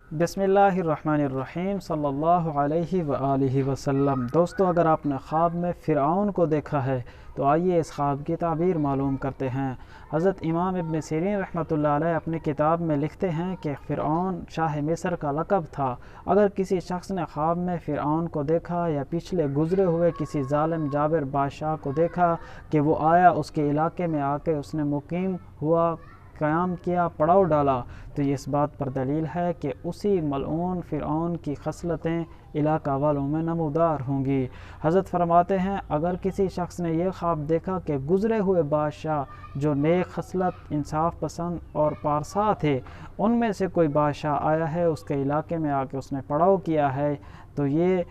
बिस्मिल्लाहिर्रहमानिर्रहीम सल्लल्लाहु अलैहि वआलिहि वसल्लम। दोस्तों, अगर आपने ख्वाब में फ़िरऔन को देखा है तो आइए इस ख्वाब की ताबीर मालूम करते हैं। हज़रत इमाम इब्न सीरीन रहमतुल्लाह अलैह अपनी किताब में लिखते हैं कि फ़िरऔन शाह मिस्र का लक़ब था। अगर किसी शख्स ने ख्वाब में फ़िरऔन को देखा या पिछले गुज़रे हुए किसी ज़ालिम जाबिर बादशाह को देखा कि वो आया, उसके इलाके में आके उसने मुकीम हुआ, क़याम किया, पड़ाव डाला, तो ये इस बात पर दलील है कि उसी मलऊन फ़िरऔन की खसलतें इलाका वालों में नमूदार होंगी। हज़रत फरमाते हैं, अगर किसी शख्स ने यह ख्वाब देखा कि गुज़रे हुए बादशाह जो नेक खसलत, इंसाफ पसंद और पारसा थे, उनमें से कोई बादशाह आया है, उसके इलाके में आके उसने पड़ाव किया है, तो ये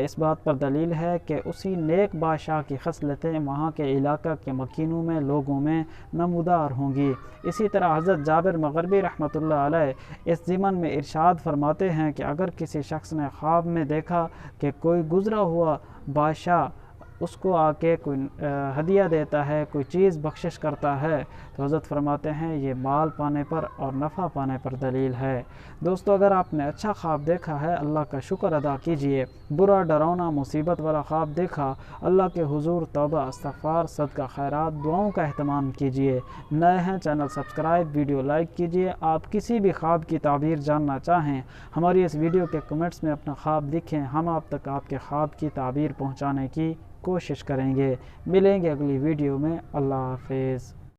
इस बात पर दलील है कि उसी नेक बादशाह की खसलतें वहाँ के इलाका के मकीनों में, लोगों में नमूदार होंगी। इसी तरह हज़रत जाबिर मग़रिबी रहमतुल्लाह अलैह इस ज़िमन में इरशाद फरमाते हैं कि अगर किसी शख्स ने ख्वाब में देखा कि कोई गुज़रा हुआ बादशाह उसको आके कोई हदिया देता है, कोई चीज़ बख्शिश करता है, तो हज़रत फरमाते हैं ये माल पाने पर और नफ़ा पाने पर दलील है। दोस्तों, अगर आपने अच्छा ख्वाब देखा है, अल्लाह का शुक्र अदा कीजिए। बुरा, डरावना, मुसीबत वाला ख्वाब देखा, अल्लाह के हुजूर तौबा, इस्तग़फ़ार, सदका खैरात, दुआओं का अहतमाम कीजिए। नए हैं, चैनल सब्सक्राइब, वीडियो लाइक कीजिए। आप किसी भी ख्वाब की ताबीर जानना चाहें, हमारी इस वीडियो के कमेंट्स में अपना ख्वाब लिखें, हम आप तक आपके ख्वाब की ताबीर पहुँचाने की कोशिश करेंगे। मिलेंगे अगली वीडियो में। अल्लाह हाफ़िज़।